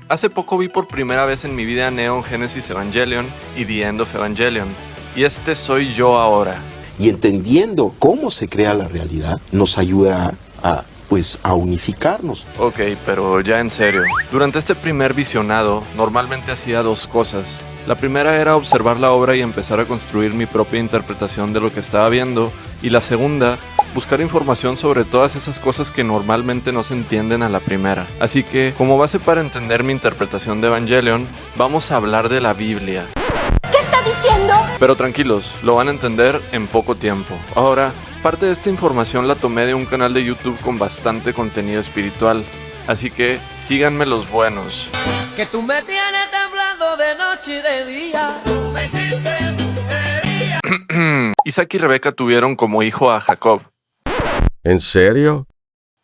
Hace poco vi por primera vez en mi vida Neon Genesis Evangelion y The End of Evangelion, y este soy yo ahora. Y entendiendo cómo se crea la realidad, nos ayuda a unificarnos. Ok, pero ya en serio. Durante este primer visionado, normalmente hacía dos cosas. La primera era observar la obra y empezar a construir mi propia interpretación de lo que estaba viendo, y la segunda, buscar información sobre todas esas cosas que normalmente no se entienden a la primera. Así que, como base para entender mi interpretación de Evangelion, vamos a hablar de la Biblia. ¿Qué está diciendo? Pero tranquilos, lo van a entender en poco tiempo. Ahora, parte de esta información la tomé de un canal de YouTube con bastante contenido espiritual. Así que, síganme los buenos. Que tú me tienes temblando de noche y de día. Tú me hiciste brujería. Isaac y Rebeca tuvieron como hijo a Jacob. ¿En serio?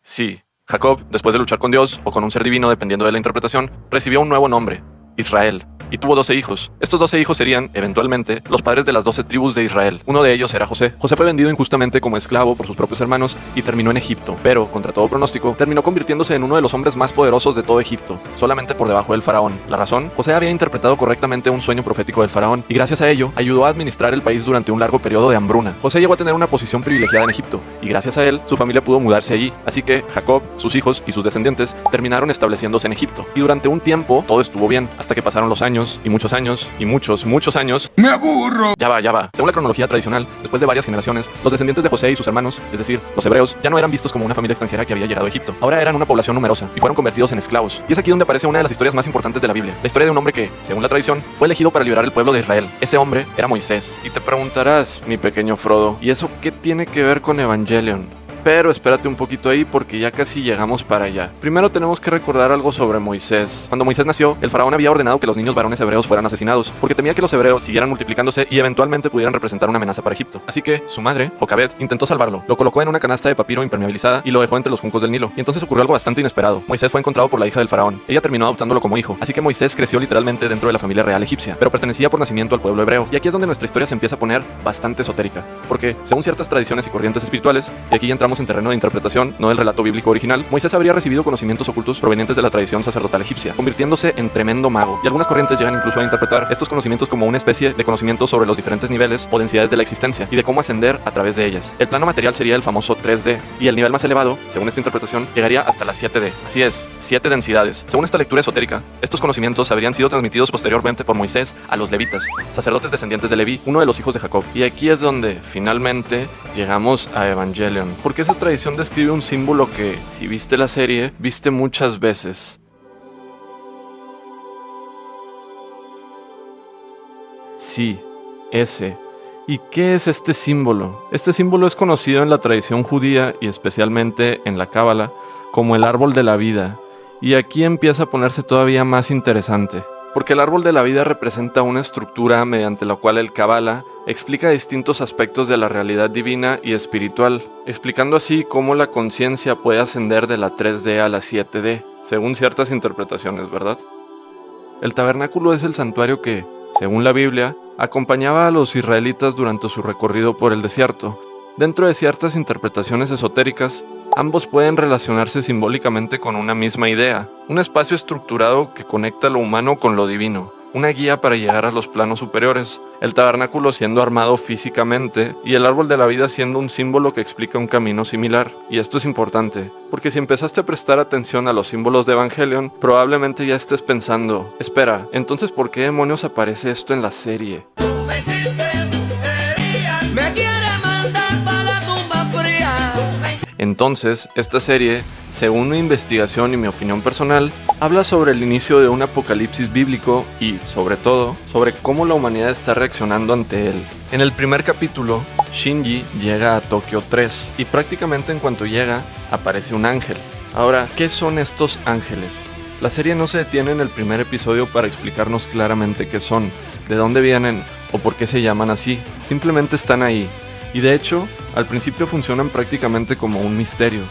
Sí, Jacob, después de luchar con Dios o con un ser divino dependiendo de la interpretación, recibió un nuevo nombre, Israel, y tuvo 12 hijos. Estos 12 hijos serían, eventualmente, los padres de las 12 tribus de Israel. Uno de ellos era José. José fue vendido injustamente como esclavo por sus propios hermanos y terminó en Egipto, pero, contra todo pronóstico, terminó convirtiéndose en uno de los hombres más poderosos de todo Egipto, solamente por debajo del faraón. La razón, José había interpretado correctamente un sueño profético del faraón, y gracias a ello, ayudó a administrar el país durante un largo periodo de hambruna. José llegó a tener una posición privilegiada en Egipto, y gracias a él, su familia pudo mudarse allí. Así que Jacob, sus hijos y sus descendientes terminaron estableciéndose en Egipto, y durante un tiempo todo estuvo bien, hasta que pasaron los años, y muchos años, y muchos años. ¡Me aburro! Ya va. Según la cronología tradicional, después de varias generaciones, los descendientes de José y sus hermanos, es decir, los hebreos, ya no eran vistos como una familia extranjera que había llegado a Egipto. Ahora eran una población numerosa y fueron convertidos en esclavos. Y es aquí donde aparece una de las historias más importantes de la Biblia. La historia de un hombre que, según la tradición, fue elegido para liberar el pueblo de Israel. Ese hombre era Moisés. Y te preguntarás, mi pequeño Frodo, ¿y eso qué tiene que ver con Evangelion? Pero espérate un poquito ahí porque ya casi llegamos para allá. Primero tenemos que recordar algo sobre Moisés. Cuando Moisés nació, el faraón había ordenado que los niños varones hebreos fueran asesinados, porque temía que los hebreos siguieran multiplicándose y eventualmente pudieran representar una amenaza para Egipto. Así que su madre, Jocabed, intentó salvarlo. Lo colocó en una canasta de papiro impermeabilizada y lo dejó entre los juncos del Nilo. Y entonces ocurrió algo bastante inesperado. Moisés fue encontrado por la hija del faraón. Ella terminó adoptándolo como hijo. Así que Moisés creció literalmente dentro de la familia real egipcia, pero pertenecía por nacimiento al pueblo hebreo. Y aquí es donde nuestra historia se empieza a poner bastante esotérica, porque según ciertas tradiciones y corrientes espirituales, y aquí ya entramos en terreno de interpretación, no del relato bíblico original, Moisés habría recibido conocimientos ocultos provenientes de la tradición sacerdotal egipcia, convirtiéndose en tremendo mago. Y algunas corrientes llegan incluso a interpretar estos conocimientos como una especie de conocimiento sobre los diferentes niveles o densidades de la existencia y de cómo ascender a través de ellas. El plano material sería el famoso 3D, y el nivel más elevado, según esta interpretación, llegaría hasta las 7D. Así es, 7 densidades. Según esta lectura esotérica, estos conocimientos habrían sido transmitidos posteriormente por Moisés a los levitas, sacerdotes descendientes de Leví, uno de los hijos de Jacob. Y aquí es donde, finalmente, llegamos a Evangelion, porque esa tradición describe un símbolo que, si viste la serie, viste muchas veces. Sí, ese. ¿Y qué es este símbolo? Este símbolo es conocido en la tradición judía y especialmente en la Cábala como el árbol de la vida. Y aquí empieza a ponerse todavía más interesante, porque el árbol de la vida representa una estructura mediante la cual el Cábala explica distintos aspectos de la realidad divina y espiritual, explicando así cómo la conciencia puede ascender de la 3D a la 7D, según ciertas interpretaciones, ¿verdad? El tabernáculo es el santuario que, según la Biblia, acompañaba a los israelitas durante su recorrido por el desierto. Dentro de ciertas interpretaciones esotéricas, ambos pueden relacionarse simbólicamente con una misma idea, un espacio estructurado que conecta lo humano con lo divino, una guía para llegar a los planos superiores, el tabernáculo siendo armado físicamente y el árbol de la vida siendo un símbolo que explica un camino similar. Y esto es importante, porque si empezaste a prestar atención a los símbolos de Evangelion, probablemente ya estés pensando, espera, entonces ¿por qué demonios aparece esto en la serie? Entonces, esta serie, según mi investigación y mi opinión personal, habla sobre el inicio de un apocalipsis bíblico y, sobre todo, sobre cómo la humanidad está reaccionando ante él. En el primer capítulo, Shinji llega a Tokio 3 y prácticamente en cuanto llega, aparece un ángel. Ahora, ¿qué son estos ángeles? La serie no se detiene en el primer episodio para explicarnos claramente qué son, de dónde vienen o por qué se llaman así. Simplemente están ahí. Y de hecho, al principio funcionan prácticamente como un misterio.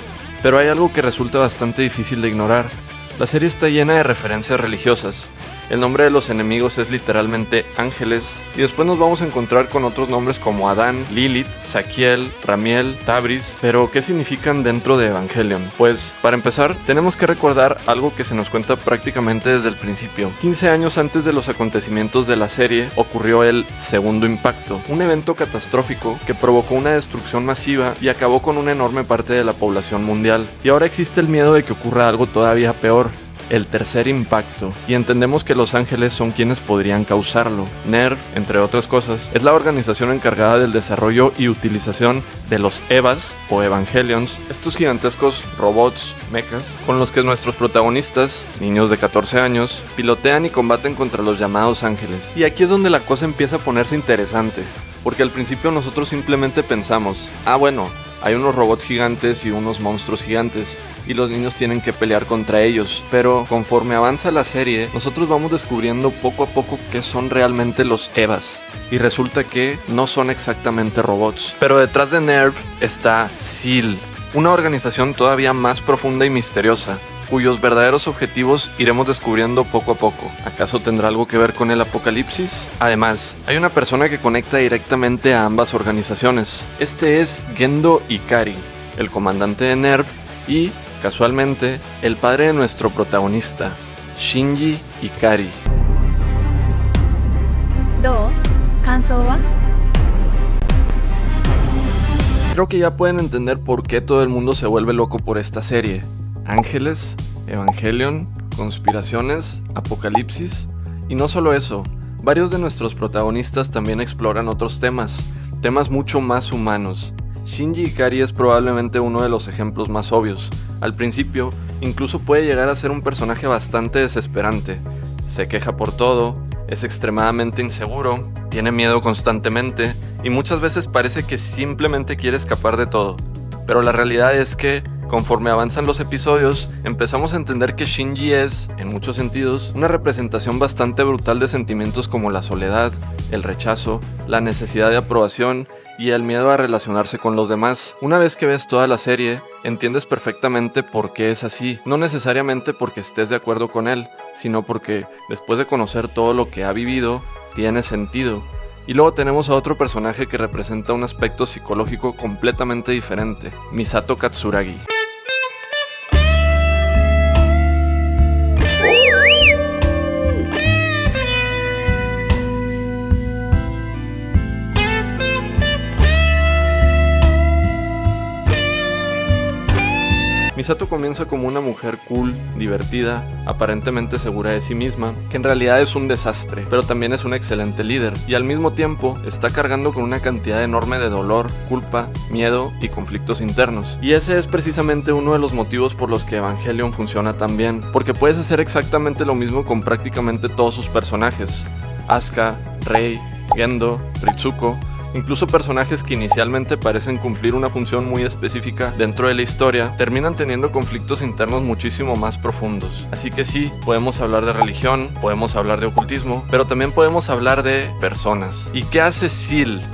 Pero hay algo que resulta bastante difícil de ignorar, La serie está llena de referencias religiosas. El nombre de los enemigos es literalmente ángeles, y después nos vamos a encontrar con otros nombres como Adán, Lilith, Saquiel, Ramiel, Tabris. Pero, ¿qué significan dentro de Evangelion? Pues, para empezar, tenemos que recordar algo que se nos cuenta prácticamente desde el principio. 15 años antes de los acontecimientos de la serie, ocurrió el Segundo Impacto, un evento catastrófico que provocó una destrucción masiva y acabó con una enorme parte de la población mundial. Y ahora existe el miedo de que ocurra algo todavía peor, el Tercer Impacto, y entendemos que los ángeles son quienes podrían causarlo. NERV, entre otras cosas, es la organización encargada del desarrollo y utilización de los EVAs o Evangelions, estos gigantescos robots, mechas, con los que nuestros protagonistas, niños de 14 años, pilotean y combaten contra los llamados ángeles. Y aquí es donde la cosa empieza a ponerse interesante, porque al principio nosotros simplemente pensamos, bueno, hay unos robots gigantes y unos monstruos gigantes, y los niños tienen que pelear contra ellos. Pero conforme avanza la serie, nosotros vamos descubriendo poco a poco qué son realmente los EVAs. Y resulta que no son exactamente robots. Pero detrás de NERV está SEAL, una organización todavía más profunda y misteriosa, cuyos verdaderos objetivos iremos descubriendo poco a poco. ¿Acaso tendrá algo que ver con el apocalipsis? Además, hay una persona que conecta directamente a ambas organizaciones. Este es Gendo Ikari, el comandante de NERV y, casualmente, el padre de nuestro protagonista, Shinji Ikari. ¿Do? ¿Kansou wa? Creo que ya pueden entender por qué todo el mundo se vuelve loco por esta serie. Ángeles, Evangelion, conspiraciones, apocalipsis. Y no solo eso, varios de nuestros protagonistas también exploran otros temas mucho más humanos. Shinji Ikari es probablemente uno de los ejemplos más obvios. Al principio, incluso puede llegar a ser un personaje bastante desesperante. Se queja por todo, es extremadamente inseguro, tiene miedo constantemente y muchas veces parece que simplemente quiere escapar de todo. Pero la realidad es que, conforme avanzan los episodios, empezamos a entender que Shinji es, en muchos sentidos, una representación bastante brutal de sentimientos como la soledad, el rechazo, la necesidad de aprobación y el miedo a relacionarse con los demás. Una vez que ves toda la serie, entiendes perfectamente por qué es así. No necesariamente porque estés de acuerdo con él, sino porque, después de conocer todo lo que ha vivido, tiene sentido. Y luego tenemos a otro personaje que representa un aspecto psicológico completamente diferente, Misato Katsuragi. Misato comienza como una mujer cool, divertida, aparentemente segura de sí misma, que en realidad es un desastre, pero también es un excelente líder, y al mismo tiempo está cargando con una cantidad enorme de dolor, culpa, miedo y conflictos internos. Y ese es precisamente uno de los motivos por los que Evangelion funciona tan bien, porque puedes hacer exactamente lo mismo con prácticamente todos sus personajes: Asuka, Rei, Gendo, Ritsuko. Incluso personajes que inicialmente parecen cumplir una función muy específica dentro de la historia, terminan teniendo conflictos internos muchísimo más profundos. Así que sí, podemos hablar de religión, podemos hablar de ocultismo, pero también podemos hablar de personas. ¿Y qué hace SEAL?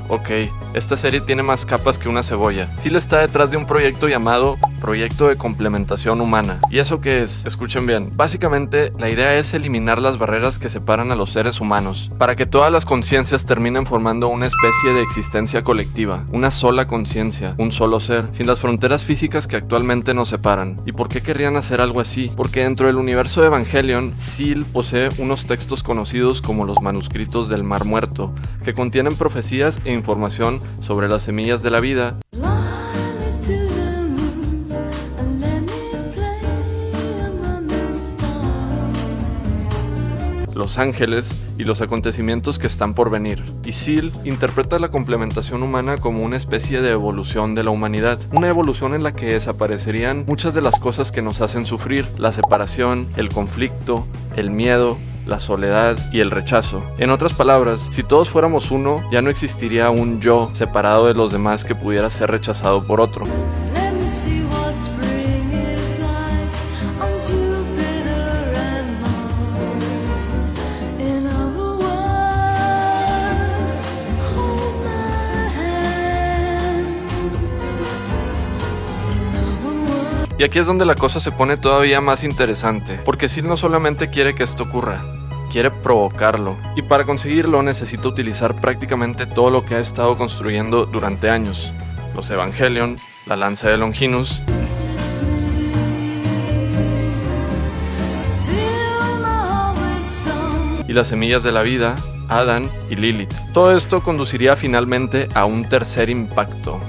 Ok, esta serie tiene más capas que una cebolla. SEAL está detrás de un proyecto llamado Proyecto de Complementación Humana. ¿Y eso qué es? Escuchen bien. Básicamente, la idea es eliminar las barreras que separan a los seres humanos, para que todas las conciencias terminen formando una especie de existencia colectiva, una sola conciencia, un solo ser, sin las fronteras físicas que actualmente nos separan. ¿Y por qué querrían hacer algo así? Porque dentro del universo de Evangelion, SEAL posee unos textos conocidos como los manuscritos del Mar Muerto, que contienen profecías e información sobre las semillas de la vida, los ángeles y los acontecimientos que están por venir. Y SEAL interpreta la complementación humana como una especie de evolución de la humanidad, una evolución en la que desaparecerían muchas de las cosas que nos hacen sufrir: la separación, el conflicto, el miedo, la soledad y el rechazo. En otras palabras, si todos fuéramos uno, ya no existiría un yo separado de los demás que pudiera ser rechazado por otro. Y aquí es donde la cosa se pone todavía más interesante, porque Sil no solamente quiere que esto ocurra, quiere provocarlo, y para conseguirlo necesita utilizar prácticamente todo lo que ha estado construyendo durante años: los Evangelion, la lanza de Longinus, y las semillas de la vida, Adán y Lilith. Todo esto conduciría finalmente a un tercer impacto.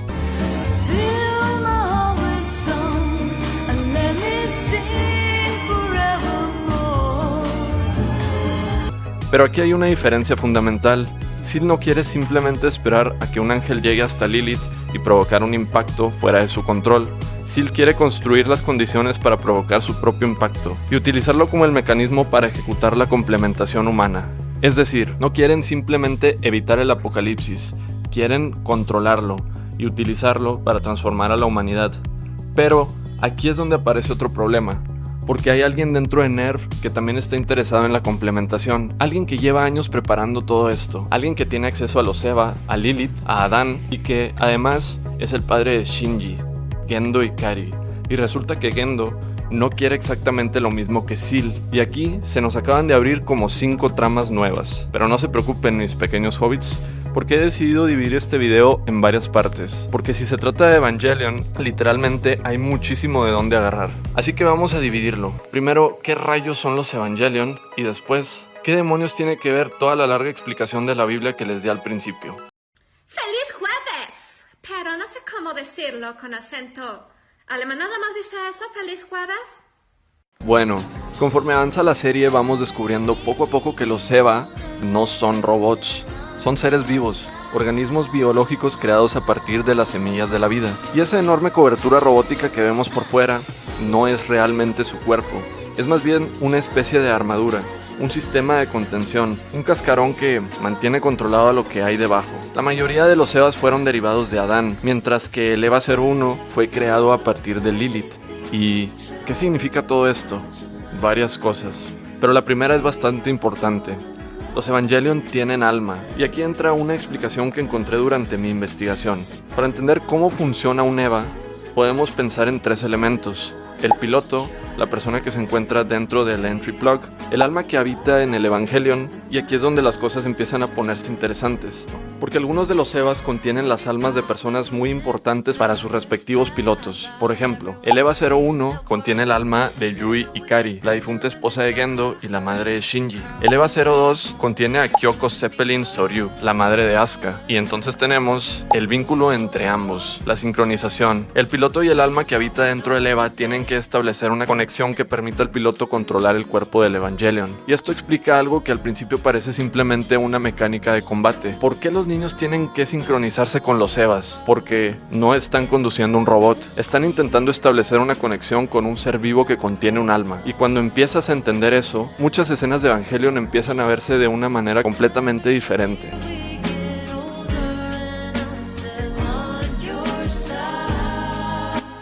Pero aquí hay una diferencia fundamental. Sil no quiere simplemente esperar a que un ángel llegue hasta Lilith y provocar un impacto fuera de su control. Sil quiere construir las condiciones para provocar su propio impacto y utilizarlo como el mecanismo para ejecutar la complementación humana. Es decir, no quieren simplemente evitar el apocalipsis, quieren controlarlo y utilizarlo para transformar a la humanidad. Pero aquí es donde aparece otro problema, porque hay alguien dentro de NERV que también está interesado en la complementación, alguien que lleva años preparando todo esto, alguien que tiene acceso a los Eva, a Lilith, a Adán, y que además es el padre de Shinji, Gendo y Kari. Y resulta que Gendo no quiere exactamente lo mismo que Sil, y aquí se nos acaban de abrir como 5 tramas nuevas. Pero no se preocupen, mis pequeños hobbits, porque he decidido dividir este video en varias partes, porque si se trata de Evangelion, literalmente hay muchísimo de dónde agarrar. Así que vamos a dividirlo. Primero, ¿qué rayos son los Evangelion? Y después, ¿qué demonios tiene que ver toda la larga explicación de la Biblia que les di al principio? ¡Feliz jueves! Pero no sé cómo decirlo con acento alemán. ¿Nada más dice eso? ¿Feliz jueves? Bueno, conforme avanza la serie vamos descubriendo poco a poco que los Eva no son robots. Son seres vivos, organismos biológicos creados a partir de las semillas de la vida. Y esa enorme cobertura robótica que vemos por fuera no es realmente su cuerpo. Es más bien una especie de armadura, un sistema de contención, un cascarón que mantiene controlado a lo que hay debajo. La mayoría de los Evas fueron derivados de Adán, mientras que el Eva 01 fue creado a partir de Lilith. ¿Y qué significa todo esto? Varias cosas, pero la primera es bastante importante. Los Evangelion tienen alma, y aquí entra una explicación que encontré durante mi investigación. Para entender cómo funciona un Eva, podemos pensar en 3 elementos: el piloto, la persona que se encuentra dentro del entry plug, el alma que habita en el Evangelion, y aquí es donde las cosas empiezan a ponerse interesantes, porque algunos de los Evas contienen las almas de personas muy importantes para sus respectivos pilotos. Por ejemplo, el Eva 01 contiene el alma de Yui Ikari, la difunta esposa de Gendo y la madre de Shinji. El Eva 02 contiene a Kyoko Zeppelin Soryu, la madre de Asuka, y entonces tenemos el vínculo entre ambos, la sincronización. El piloto y el alma que habita dentro del Eva tienen que establecer una conexión que permita al piloto controlar el cuerpo del Evangelion. Y esto explica algo que al principio parece simplemente una mecánica de combate. ¿Por qué los niños tienen que sincronizarse con los Evas? Porque no están conduciendo un robot, están intentando establecer una conexión con un ser vivo que contiene un alma. Y cuando empiezas a entender eso, muchas escenas de Evangelion empiezan a verse de una manera completamente diferente.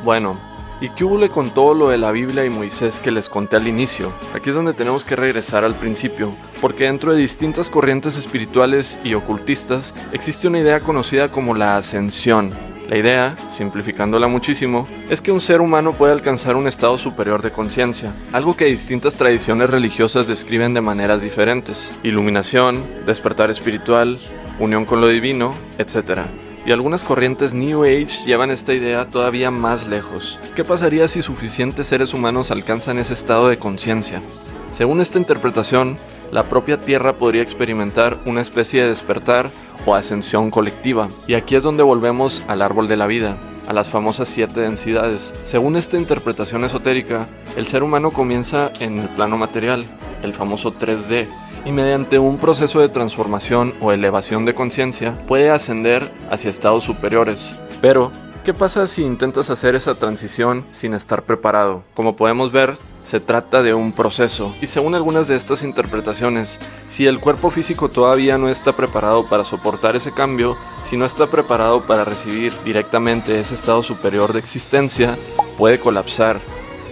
Bueno, ¿y qué hubo con todo lo de la Biblia y Moisés que les conté al inicio? Aquí es donde tenemos que regresar al principio, porque dentro de distintas corrientes espirituales y ocultistas existe una idea conocida como la ascensión. La idea, simplificándola muchísimo, es que un ser humano puede alcanzar un estado superior de conciencia, algo que distintas tradiciones religiosas describen de maneras diferentes: iluminación, despertar espiritual, unión con lo divino, etc. Y algunas corrientes New Age llevan esta idea todavía más lejos. ¿Qué pasaría si suficientes seres humanos alcanzan ese estado de conciencia? Según esta interpretación, la propia Tierra podría experimentar una especie de despertar o ascensión colectiva. Y aquí es donde volvemos al árbol de la vida, a las famosas 7 densidades. Según esta interpretación esotérica, el ser humano comienza en el plano material, el famoso 3D, y mediante un proceso de transformación o elevación de conciencia puede ascender hacia estados superiores. Pero, ¿qué pasa si intentas hacer esa transición sin estar preparado? Como podemos ver, se trata de un proceso, y según algunas de estas interpretaciones, si el cuerpo físico todavía no está preparado para soportar ese cambio, si no está preparado para recibir directamente ese estado superior de existencia, puede colapsar.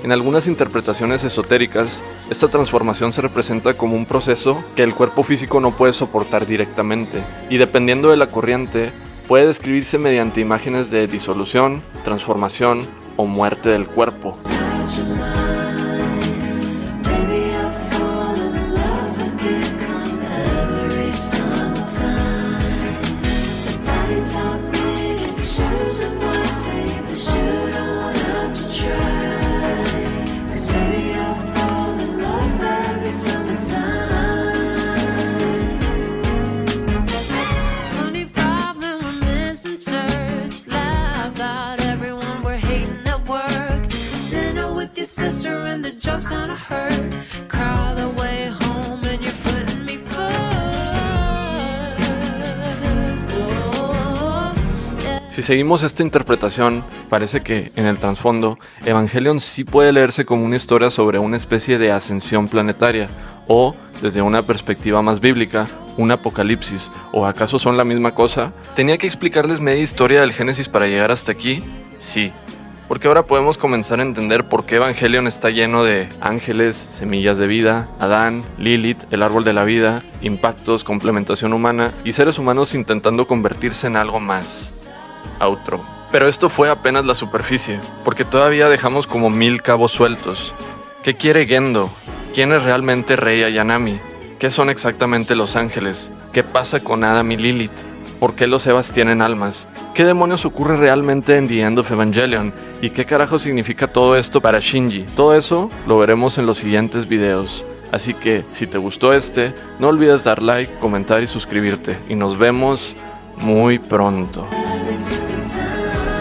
En algunas interpretaciones esotéricas, esta transformación se representa como un proceso que el cuerpo físico no puede soportar directamente, y dependiendo de la corriente, puede describirse mediante imágenes de disolución, transformación o muerte del cuerpo. Sister and the joke's gonna hurt. Cry the way home and you're putting me first. Oh, yeah. Si seguimos esta interpretación, parece que en el trasfondo, Evangelion sí puede leerse como una historia sobre una especie de ascensión planetaria, o, desde una perspectiva más bíblica, un apocalipsis, o acaso son la misma cosa. ¿Tenía que explicarles media historia del Génesis para llegar hasta aquí? Sí. Porque ahora podemos comenzar a entender por qué Evangelion está lleno de ángeles, semillas de vida, Adán, Lilith, el árbol de la vida, impactos, complementación humana y seres humanos intentando convertirse en algo más. Outro. Pero esto fue apenas la superficie, porque todavía dejamos como 1000 cabos sueltos. ¿Qué quiere Gendo? ¿Quién es realmente Rei Ayanami? ¿Qué son exactamente los ángeles? ¿Qué pasa con Adam y Lilith? ¿Por qué los Evas tienen almas? ¿Qué demonios ocurre realmente en The End of Evangelion? ¿Y qué carajo significa todo esto para Shinji? Todo eso lo veremos en los siguientes videos. Así que, si te gustó no olvides dar like, comentar y suscribirte. Y nos vemos muy pronto. Every single time.